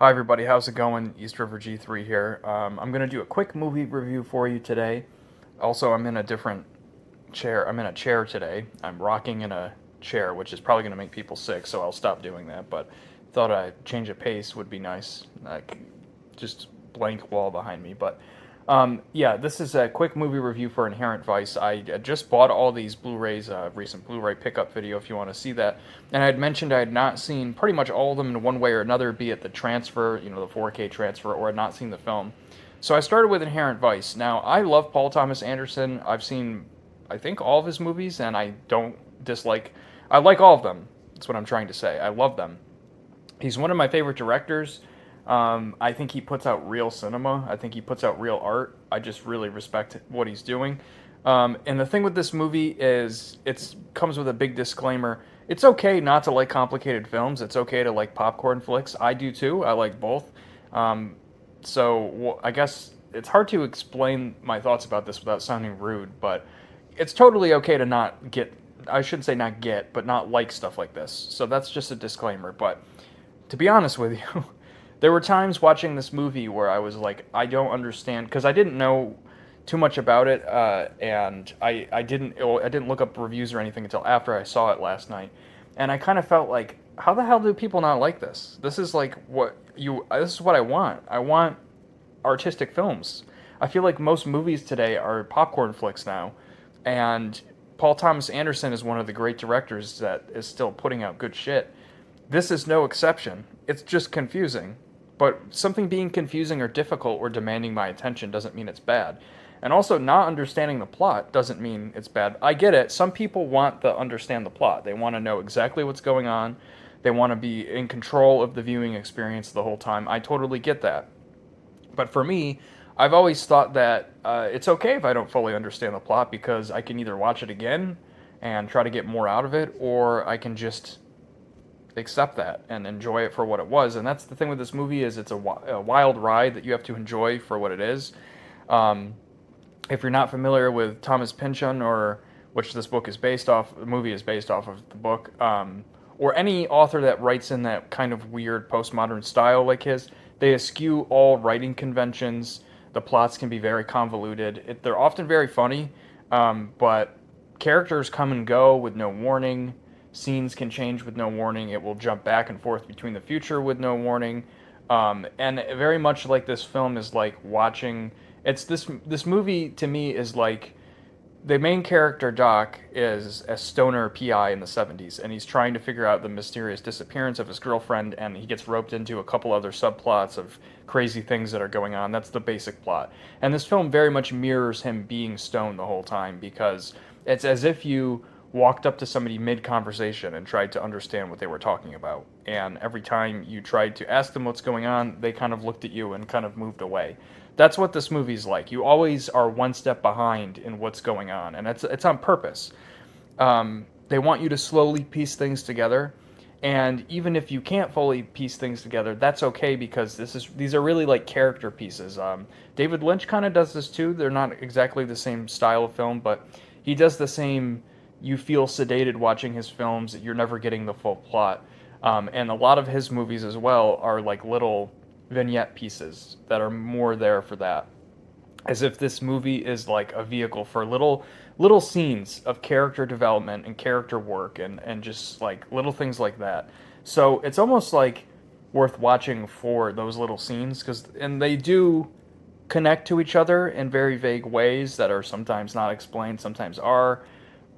Hi everybody, how's it going? East River G3 here. I'm gonna do a quick movie review for you today. Also, I'm in a different chair. I'm in a chair today. I'm rocking in a chair, which is probably gonna make people sick, so I'll stop doing that. But thought a change of pace would be nice. Like just blank wall behind me. But yeah, this is a quick movie review for Inherent Vice. I just bought all these Blu-rays, recent Blu-ray pickup video if you want to see that. And I had mentioned I had not seen pretty much all of them in one way or another, be it the transfer, the 4K transfer, or had not seen the film. So I started with Inherent Vice. Now, I love Paul Thomas Anderson. I've seen, I think, all of his movies, and I don't dislike, I like all of them. That's what I'm trying to say. I love them. He's one of my favorite directors. I think he puts out real cinema. I think he puts out real art. I just really respect what he's doing. And the thing with this movie is it comes with a big disclaimer. It's okay not to like complicated films. It's okay to like popcorn flicks. I do too. I like both. I guess it's hard to explain my thoughts about this without sounding rude, but it's totally okay to not get, I shouldn't say not get, but not like stuff like this. So that's just a disclaimer. But to be honest with you, there were times watching this movie where I was like, I don't understand, because I didn't know too much about it, and I didn't look up reviews or anything until after I saw it last night, and I kind of felt like, how the hell do people not like this? This is like this is what I want. I want artistic films. I feel like most movies today are popcorn flicks now, and Paul Thomas Anderson is one of the great directors that is still putting out good shit. This is no exception. It's just confusing. But something being confusing or difficult or demanding my attention doesn't mean it's bad. And also, not understanding the plot doesn't mean it's bad. I get it. Some people want to understand the plot. They want to know exactly what's going on. They want to be in control of the viewing experience the whole time. I totally get that. But for me, I've always thought that it's okay if I don't fully understand the plot, because I can either watch it again and try to get more out of it, or I can just accept that and enjoy it for what it was. And that's the thing with this movie, is it's a wild ride that you have to enjoy for what it is. If you're not familiar with Thomas Pynchon, or which this book is based off, the movie is based off of the book, or any author that writes in that kind of weird postmodern style like his, they eschew all writing conventions. The plots can be very convoluted. They're often very funny, but characters come and go with no warning. Scenes can change with no warning. It will jump back and forth between the future with no warning. And very much like this film is like watching. It's this movie to me is like, the main character Doc is a stoner PI in the 70s, and he's trying to figure out the mysterious disappearance of his girlfriend, and he gets roped into a couple other subplots of crazy things that are going on. That's the basic plot. And this film very much mirrors him being stoned the whole time, because it's as if you walked up to somebody mid-conversation and tried to understand what they were talking about. And every time you tried to ask them what's going on, they kind of looked at you and kind of moved away. That's what this movie's like. You always are one step behind in what's going on, and it's on purpose. They want you to slowly piece things together, and even if you can't fully piece things together, that's okay, because these are really like character pieces. David Lynch kind of does this too. They're not exactly the same style of film, but he does the same. You feel sedated watching his films. You're never getting the full plot. And a lot of his movies as well are like little vignette pieces that are more there for that. As if this movie is like a vehicle for little scenes of character development and character work, and just like little things like that. So it's almost like worth watching for those little scenes, and they do connect to each other in very vague ways that are sometimes not explained, sometimes are.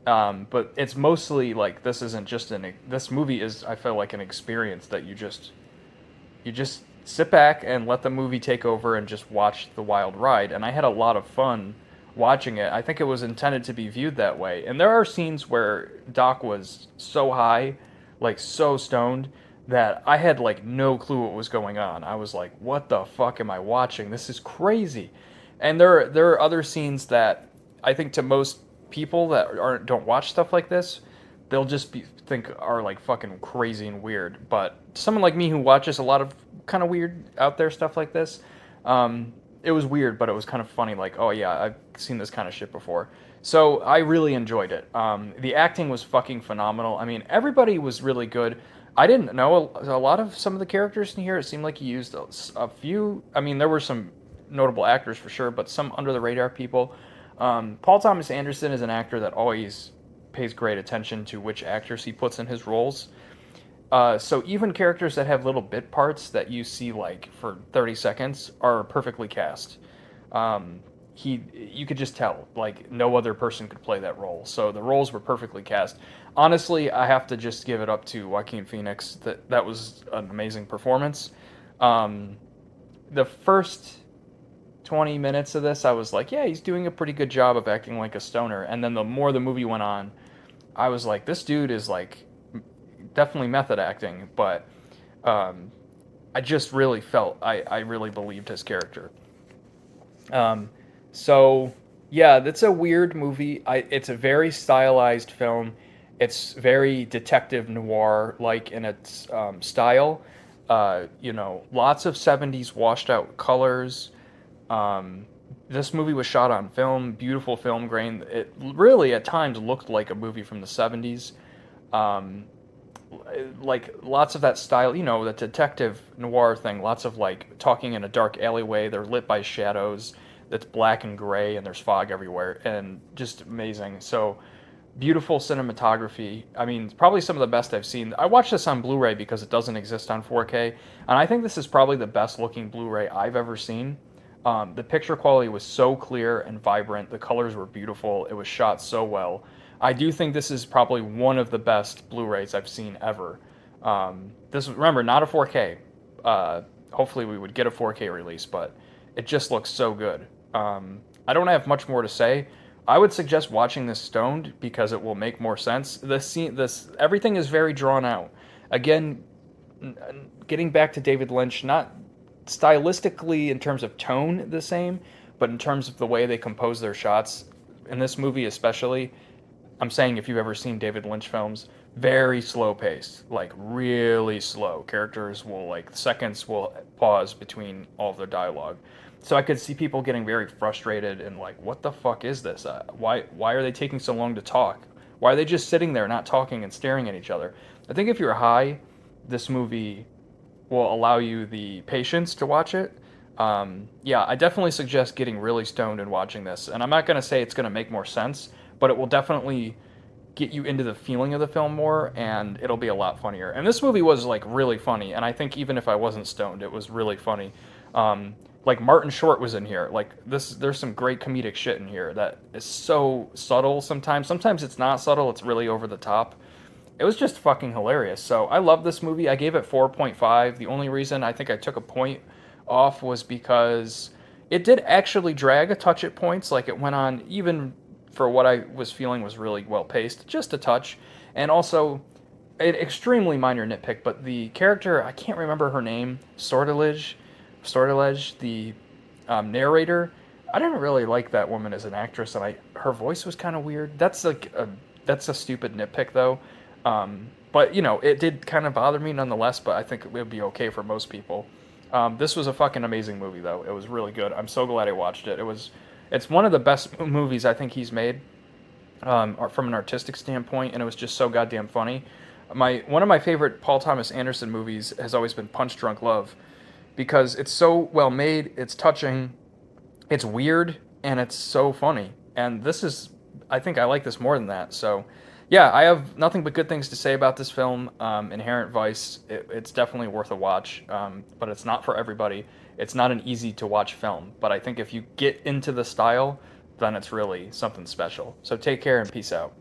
But it's mostly like, this isn't just this movie is, I feel like, an experience that you just sit back and let the movie take over and just watch the wild ride. And I had a lot of fun watching it. I think it was intended to be viewed that way. And there are scenes where Doc was so high, like so stoned, that I had like no clue what was going on. I was like, what the fuck am I watching? This is crazy. And there are other scenes that I think to most people that don't watch stuff like this, they'll just think are like fucking crazy and weird. But someone like me who watches a lot of kind of weird out there stuff like this, it was weird, but it was kind of funny. Like, oh yeah, I've seen this kind of shit before. So I really enjoyed it. The acting was fucking phenomenal. I mean, everybody was really good. I didn't know a lot of some of the characters in here. It seemed like he used a few. I mean, there were some notable actors for sure, but some under the radar people. Paul Thomas Anderson is an actor that always pays great attention to which actors he puts in his roles. So even characters that have little bit parts that you see like for 30 seconds are perfectly cast. Um, you could just tell like no other person could play that role. So the roles were perfectly cast. Honestly, I have to just give it up to Joaquin Phoenix. That was an amazing performance. Um, the first 20 minutes of this, I was like, yeah, he's doing a pretty good job of acting like a stoner. And then the more the movie went on, I was like, this dude is like definitely method acting, but um, I just really felt I really believed his character. Um, so yeah, that's a weird movie. It's a very stylized film. It's very detective noir like in its style. Lots of '70s washed out colors. This movie was shot on film, beautiful film grain. It really at times looked like a movie from the '70s. Um, like lots of that style, the detective noir thing. Lots of like talking in a dark alleyway. They're lit by shadows. That's black and gray, and there's fog everywhere, and just amazing. So beautiful cinematography. I mean, probably some of the best I've seen. I watched this on Blu-ray because it doesn't exist on 4K, and I think this is probably the best looking Blu-ray I've ever seen. The picture quality was so clear and vibrant. The colors were beautiful. It was shot so well. I do think this is probably one of the best Blu-rays I've seen ever. This remember not a 4K. Hopefully we would get a 4K release, but it just looks so good. I don't have much more to say. I would suggest watching this stoned because it will make more sense. This everything is very drawn out. Again, getting back to David Lynch, not stylistically in terms of tone the same, but in terms of the way they compose their shots in this movie especially. I'm saying if you've ever seen David Lynch films, very slow paced, like really slow. Characters will like seconds will pause between all of their dialogue. So I could see people getting very frustrated and like, what the fuck is this? Why are they taking so long to talk? Why are they just sitting there not talking and staring at each other? I think if you're high, this movie will allow you the patience to watch it. Yeah, I definitely suggest getting really stoned and watching this. And I'm not going to say it's going to make more sense, but it will definitely get you into the feeling of the film more, and it'll be a lot funnier. And this movie was like really funny, and I think even if I wasn't stoned, it was really funny. Like Martin Short was in here. Like this, there's some great comedic shit in here that is so subtle sometimes. Sometimes it's not subtle; it's really over the top. It was just fucking hilarious. So I love this movie. I gave it 4.5. The only reason I think I took a point off was because it did actually drag a touch at points. Like it went on even for what I was feeling was really well paced, just a touch. And also, an extremely minor nitpick, but the character, I can't remember her name, Sortilege, the narrator. I didn't really like that woman as an actress, and her voice was kind of weird. That's a stupid nitpick though. But it did kind of bother me nonetheless. But I think it would be okay for most people. This was a fucking amazing movie though. It was really good. I'm so glad I watched it. It's one of the best movies I think he's made from an artistic standpoint, and it was just so goddamn funny. One of my favorite Paul Thomas Anderson movies has always been Punch Drunk Love, because it's so well made, it's touching, it's weird, and it's so funny. And I think I like this more than that. So, yeah, I have nothing but good things to say about this film. Inherent Vice, it's definitely worth a watch, but it's not for everybody. It's not an easy to watch film, but I think if you get into the style, then it's really something special. So take care and peace out.